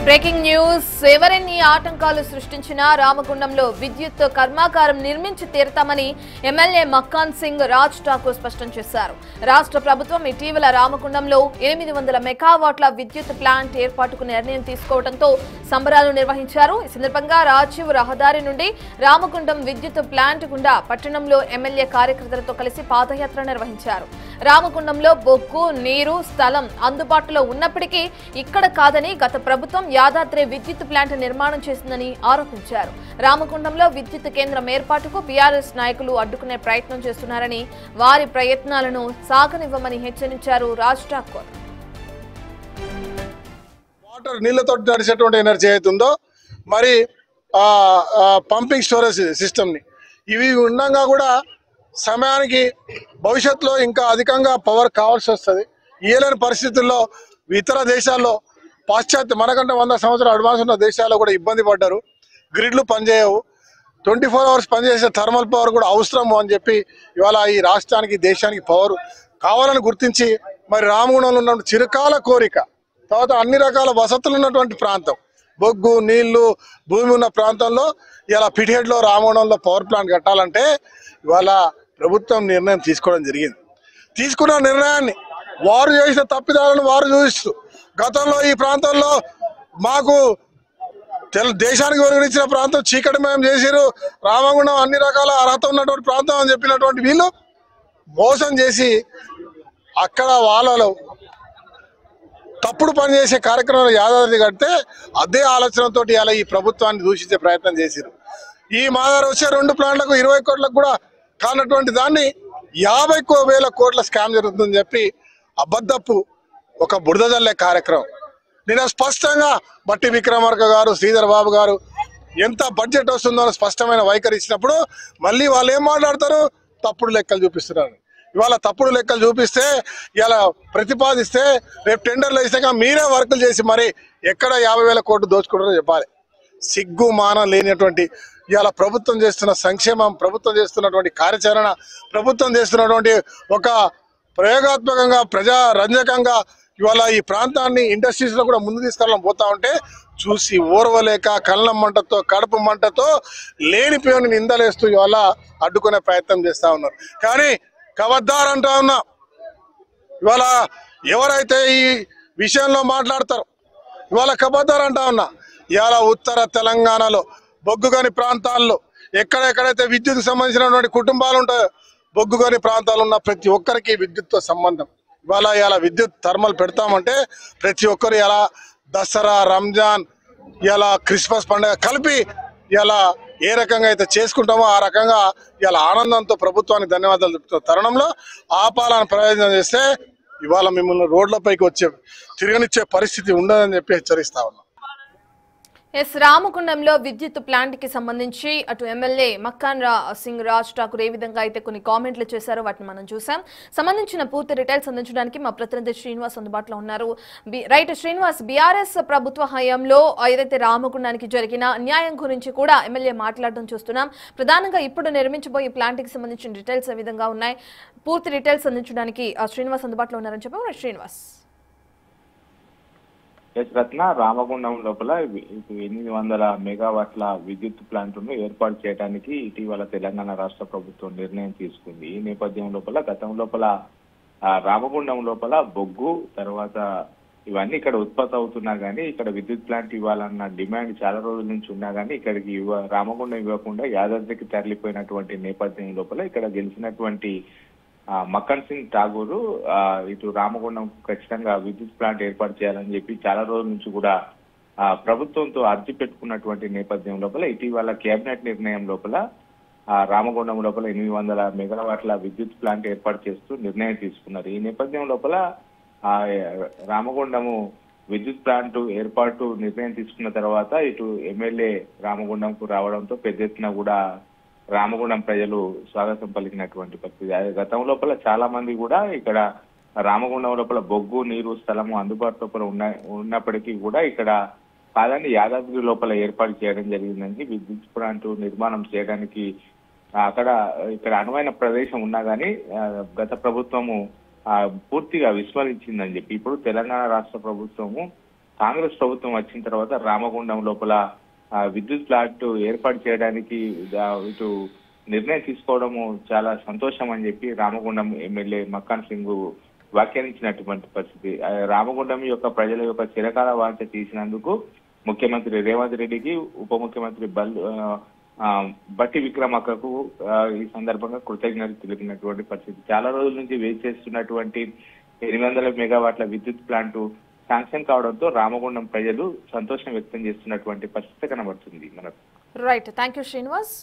Breaking news ఎవరెన్ని ఆటంకాలు సృష్టించినా రామగుండంలో విద్యుత్ కర్మాగారం నిర్మించి తీరతామని ఎమ్మెల్యే మక్కాన్ సింగ్ రాజ్ ఠాకూర్ స్పష్టం చేశారు. రాష్ట్ర ప్రభుత్వం ఇటీవల రామగుండంలో 800 మెగావాట్ల విద్యుత్ ప్లాంట్ ఏర్పాటుకు నిర్ణయం తీసుకోవడంతో సంబరాలు నిర్వహించారు. ఈ సందర్భంగా రాజీవ్ రహదారి నుండి రామగుండం విద్యుత్ ప్లాంట్ గుండా పట్టణంలో ఎమ్మెల్యే కార్యకర్తలతో కలిసి పాదయాత్ర నిర్వహించారు. రామగుండంలో బొగ్గు, నీరు, స్థలం అందుబాటులో ఉన్నప్పటికీ ఇక్కడ కాదని గత ప్రభుత్వం యాదాద్రి విద్యుత్ ప్లాంట్ నిర్మాణం చేసిందని ఆరోపించారు. రామగుండంలో విద్యుత్ కేంద్రం ఏర్పాటుకు బీఆర్ఎస్ నాయకులు అడ్డుకునే ప్రయత్నం చేస్తున్నారని, వారి ప్రయత్నాలను సాగనివ్వమని హెచ్చరించారు రాజ్ ఠాకూర్. వాటర్ నీళ్లతో నడిచేటువంటి ఎనర్జీ అవుతుందో మరి పంపింగ్ స్టోరేజ్ సిస్టమ్ని ఇవి ఉండగా కూడా సమయానికి భవిష్యత్తులో ఇంకా అధికంగా పవర్ కావాల్సి వస్తుంది. ఇయ్యలేని పరిస్థితుల్లో ఇతర దేశాల్లో పాశ్చాత్య మనకంటే 100 సంవత్సరాలు అడ్వాన్స్ ఉన్న దేశాల్లో కూడా ఇబ్బంది పడ్డారు. గ్రిడ్లు పనిచేయవు, 24 అవర్స్ పనిచేసే థర్మల్ పవర్ కూడా అవసరము అని చెప్పి ఇవాళ ఈ రాష్ట్రానికి దేశానికి పవర్ కావాలని గుర్తించి మరి రామగుండంలో ఉన్న చిరకాల కోరిక, తర్వాత అన్ని రకాల వసతులు ఉన్నటువంటి ప్రాంతం, బొగ్గు, నీళ్లు, భూమి ఉన్న ప్రాంతంలో ఇలా పిటిహెడ్లో రామగుండంలో పవర్ ప్లాంట్ కట్టాలంటే ఇవాళ ప్రభుత్వం నిర్ణయం తీసుకోవడం జరిగింది. తీసుకున్న నిర్ణయాన్ని వారు చేసిన తప్పిదాలను వారు చూపిస్తూ గతంలో ఈ ప్రాంతంలో మాకు దేశానికి వెలుగునిచ్చిన ప్రాంతం చీకటిమయం చేసిరు, రామగుండం అన్ని రకాల అర్హత ఉన్నటువంటి ప్రాంతం అని చెప్పినటువంటి వీళ్ళు మోసం చేసి అక్కడ వాళ్ళలో తప్పుడు పనిచేసే కార్యక్రమాలు యాదాద్రి కడితే అదే ఆలోచనతో ఇలా ఈ ప్రభుత్వాన్ని దూషించే ప్రయత్నం చేసిరు. ఈ మాదారు వచ్చే 2 ప్లాంట్లకు 20 కోట్లకు కూడా కానటువంటి దాన్ని 50,000 కోట్ల స్కామ్ జరుగుతుందని చెప్పి అబద్ధపు ఒక బురద జల్లే కార్యక్రమం. నేను స్పష్టంగా బట్టి విక్రమార్క గారు, శ్రీధర్ బాబు గారు ఎంత బడ్జెట్ వస్తుందో స్పష్టమైన వైఖరి ఇచ్చినప్పుడు మళ్ళీ వాళ్ళు ఏం మాట్లాడతారు, తప్పుడు లెక్కలు చూపిస్తున్నారు. ఇవాళ తప్పుడు లెక్కలు చూపిస్తే ఇలా ప్రతిపాదిస్తే రేపు టెండర్లు వేసాక మీరే వర్కులు చేసి మరి ఎక్కడ 50,000 కోట్లు దోచుకుంటారో చెప్పాలి. సిగ్గు మానం లేనటువంటి ఇవాళ ప్రభుత్వం చేస్తున్న సంక్షేమం, ప్రభుత్వం చేస్తున్నటువంటి కార్యాచరణ, ప్రభుత్వం చేస్తున్నటువంటి ఒక ప్రయోగాత్మకంగా ప్రజారంజకంగా ఇవాళ ఈ ప్రాంతాన్ని ఇండస్ట్రీస్లో కూడా ముందు తీసుకెళ్ళడం పోతా ఉంటే చూసి ఓర్వలేక కళ్ళం మంటతో కడుపు మంటతో లేనిపోయిన నిందలేస్తూ ఇవాళ అడ్డుకునే ప్రయత్నం చేస్తూ ఉన్నారు. కానీ కబద్దార్ అంటా ఉన్నా, ఇవాళ ఎవరైతే ఈ విషయంలో మాట్లాడతారో ఇవాళ కబద్దార్ అంటా ఉన్నా. ఇవాళ ఉత్తర తెలంగాణలో బొగ్గుగని ప్రాంతాల్లో ఎక్కడెక్కడైతే విద్యుత్ సంబంధించినటువంటి కుటుంబాలు ఉంటాయో బొగ్గుగని ప్రాంతాలు ఉన్న ప్రతి ఒక్కరికి విద్యుత్తో సంబంధం. ఇవాళ విద్యుత్ థర్మల్ పెడతామంటే ప్రతి ఒక్కరు ఇలా దసరా, రంజాన్, ఇలా క్రిస్మస్ పండుగ కలిపి ఇలా ఏ రకంగా అయితే చేసుకుంటామో ఆ రకంగా ఇలా ఆనందంతో ప్రభుత్వానికి ధన్యవాదాలు చెప్తున్న తరుణంలో ఆపాలని ప్రయోజనం చేస్తే ఇవాళ మిమ్మల్ని రోడ్లపైకి తిరగనిచ్చే పరిస్థితి ఉండదని చెప్పి హెచ్చరిస్తా ఉన్నాం. రామగుండంలో విద్యుత్ ప్లాంట్ కి సంబంధించి అటు ఎమ్మెల్యే మక్కాన్ సింగ్ రాజ్ ఠాకూర్ ఏ విధంగా అయితే కొన్ని కామెంట్లు చేశారో వాటిని మనం చూసాం. సంబంధించిన పూర్తి డీటెయిల్స్ అందించడానికి మా ప్రతినిధి శ్రీనివాస్ అందుబాటులో ఉన్నారు. రైట్ శ్రీనివాస్, బీఆర్ఎస్ ప్రభుత్వ హయాంలో ఏదైతే రామగుండానికి జరిగిన అన్యాయం గురించి కూడా ఎమ్మెల్యే మాట్లాడడం చూస్తున్నాం. ప్రధానంగా ఇప్పుడు నిర్మించబోయే ప్లాంట్ కి సంబంధించిన డీటెయిల్స్ ఏ విధంగా ఉన్నాయి, పూర్తి డీటెయిల్స్ అందించడానికి శ్రీనివాస్ అందుబాటులో ఉన్నారని చెప్పారు. శ్రీనివాస్. రత్న, రామగుండం లోపల 800 మెగావాట్ల విద్యుత్ ప్లాంట్ను ఏర్పాటు చేయడానికి ఇటీవల తెలంగాణ రాష్ట్ర ప్రభుత్వం నిర్ణయం తీసుకుంది. ఈ నేపథ్యం లోపల గతం లోపల రామగుండం లోపల బొగ్గు తర్వాత ఇవన్నీ ఇక్కడ ఉత్పత్తి అవుతున్నా కానీ ఇక్కడ విద్యుత్ ప్లాంట్ ఇవ్వాలన్న డిమాండ్ చాలా రోజుల నుంచి ఉన్నా కానీ ఇక్కడికి రామగుండం ఇవ్వకుండా యాదాద్రికి తరలిపోయినటువంటి నేపథ్యం లోపల ఇక్కడ గెలిచినటువంటి మక్కన్ సింగ్ ఠాగూర్ ఇటు రామగుండం ఖచ్చితంగా విద్యుత్ ప్లాంట్ ఏర్పాటు చేయాలని చెప్పి చాలా రోజుల నుంచి కూడా ప్రభుత్వంతో అర్జీ పెట్టుకున్నటువంటి నేపథ్యం లోపల ఇటీవల కేబినెట్ నిర్ణయం లోపల రామగుండం లోపల 800 మెగావాట్ల విద్యుత్ ప్లాంట్ ఏర్పాటు చేస్తూ నిర్ణయం తీసుకున్నారు. ఈ నేపథ్యం లోపల రామగుండము విద్యుత్ ప్లాంట్ ఏర్పాటు నిర్ణయం తీసుకున్న తర్వాత ఇటు ఎమ్మెల్యే రామగుండంకు రావడంతో పెద్ద ఎత్తున కూడా రామగుండం ప్రజలు స్వాగతం పలికినటువంటి పరిస్థితి. గతం లోపల చాలా మంది కూడా ఇక్కడ రామగుండం లోపల బొగ్గు, నీరు, స్థలము అందుబాటు లోపల ఉన్నప్పటికీ కూడా ఇక్కడ కాదని యాదాద్రి లోపల ఏర్పాటు చేయడం జరిగిందని, విద్యుత్ ప్లాంట్ నిర్మాణం చేయడానికి ఇక్కడ అనువైన ప్రదేశం ఉన్నా కానీ గత ప్రభుత్వము పూర్తిగా విస్మరించిందని చెప్పి ఇప్పుడు తెలంగాణ రాష్ట్ర ప్రభుత్వము కాంగ్రెస్ ప్రభుత్వం వచ్చిన తర్వాత రామగుండం లోపల విద్యుత్ ప్లాంట్ ఏర్పాటు చేయడానికి ఇటు నిర్ణయం తీసుకోవడము చాలా సంతోషం అని చెప్పి రామగుండం ఎమ్మెల్యే మక్కాన్ సింగ్ వ్యాఖ్యానించినటువంటి పరిస్థితి. రామగుండం యొక్క ప్రజల యొక్క చిరకాల వాంఛ తీసినందుకు ముఖ్యమంత్రి రేవంత్ రెడ్డికి, ఉప ముఖ్యమంత్రి బట్టి విక్రమార్కకు ఈ సందర్భంగా కృతజ్ఞతలు తెలిపినటువంటి పరిస్థితి. చాలా రోజుల నుంచి వెయిట్ చేస్తున్నటువంటి 800 మెగావాట్ల విద్యుత్ ప్లాంట్ శాంక్షన్ కావడంతో రామగుండం ప్రజలు సంతోషం వ్యక్తం చేస్తున్నటువంటి పరిస్థితి కనబడుతుంది మనకు. Right, thank you Srinivas.